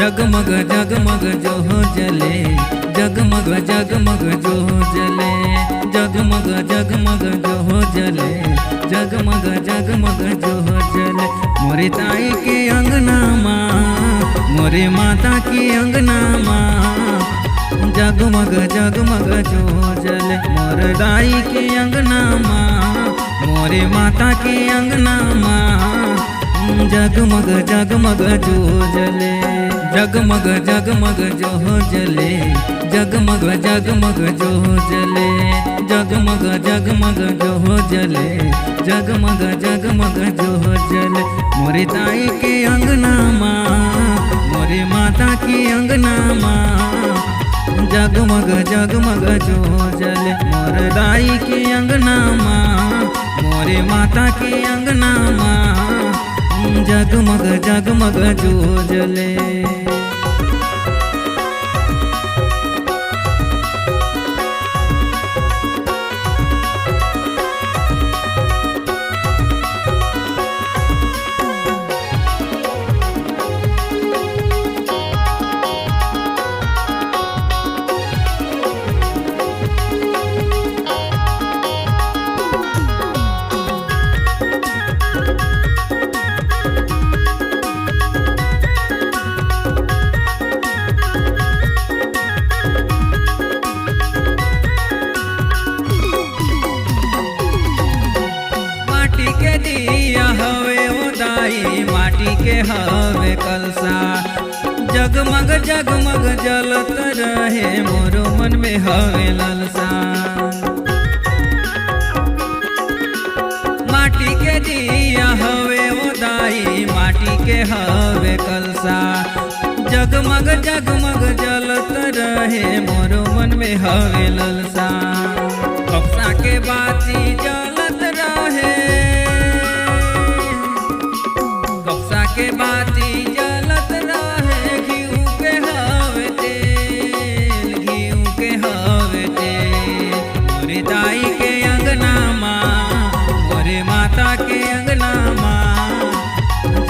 जगमग जगमग जो हो जले, जगमग जगमग जो हो जले, जगमग जगमग जो हो जले, जगमग जगमग जो हो जले। मोरे ताई के अंगना माँ, मोरे माता की अंगना माँ, जगमग जगमग जो हो जले। मोर दाई की अंगना माँ, मोरे माता की अंगना माँ, जगमग जगमग जो जले। जगमग जगमग जो जले, जगमग जगमग जो जले, जगमग जगमग जो जले, जगमग जगमग जो जले। मोरे ताई के अंगना माँ, मोरे माता की अंगना माँ, जगमग जगमग जो जले। मोर दाई की अंगना माँ, मोरे माता की अंगना माँ, जगमग जगमग जो जले। दिया हवे उदाई माटी के हवे कलसा, जगमग जगमग जलत रहे मोरो मन में हवे ललसा। माटी के दिया हवे उदाई माटी के हवे कलसा, जगमग जगमग जलत रहे मोरो मन में हवे ललसा। कपसा के बाती जलत रहे, के बाती जलत रहे, घीऊ के हवे तेल, घीऊ के हवे तेल। मोरे दाई के अंगना माँ, मोरे माता के अंगना माँ,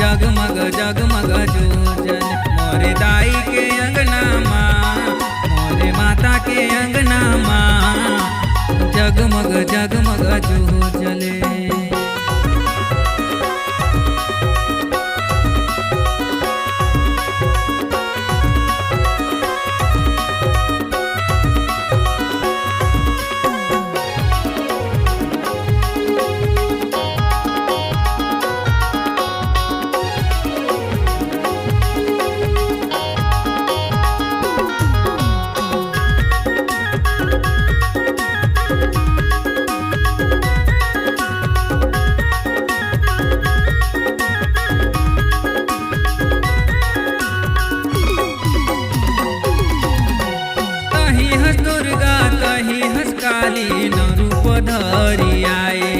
जगमग जगमग जो जले। मोरे दाई के अंगना माँ, मोरे माता के अंगना माँ, जगमग जगमग जो जले। कहीं हंस काली न रूप धरी आए,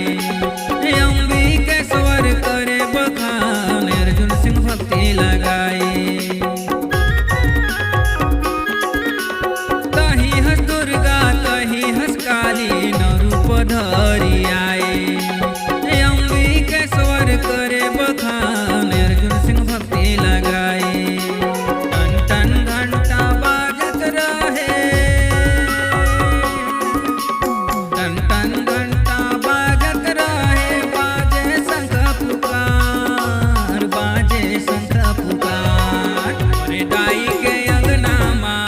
अंबिके स्वर करे बखान अर्जुन सिंह भक्ति लगाए। कहीं हंस दुर्गा कहीं हंस काली न रूप धरी आए, अंबिके स्वर करे बखान अर्जुन सिंह भक्ति लगाए। टन टन घंटा बाजत रहे, टन टन घंटा बाजत रहे, बाजे शंख पुकार, बाजे शंख पुकार। मोरे दाई के अंगना माँ,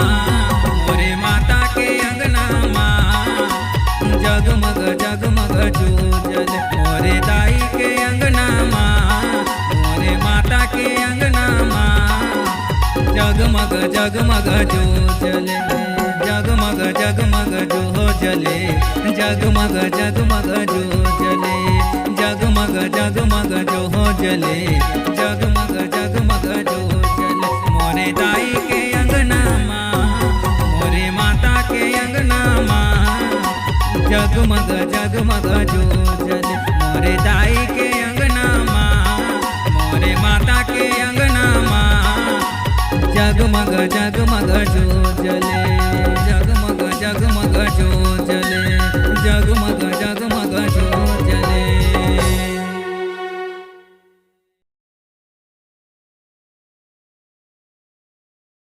मोरे माता के अंगना माँ, जगमग जगमग जो जले। मोरे दाई के अंगना माँ, मोरे माता के अंगना माँ, जगमग जगमग जो जले। जगमग जगमग जो जले, जगमग जगमग जो जले, जगमग जगमग जो जले, जगमग जगमग जो जले। मोरे दाई के अंगना माँ, मोरे माता के अंगना माँ, जगमग जगमग जो जले। मोरे दाई के अंगना माँ, मोरे माता के अंगना माँ, जगमग जगमग जो जले, जगमग जगमग जो जले, जगमग जगमग जो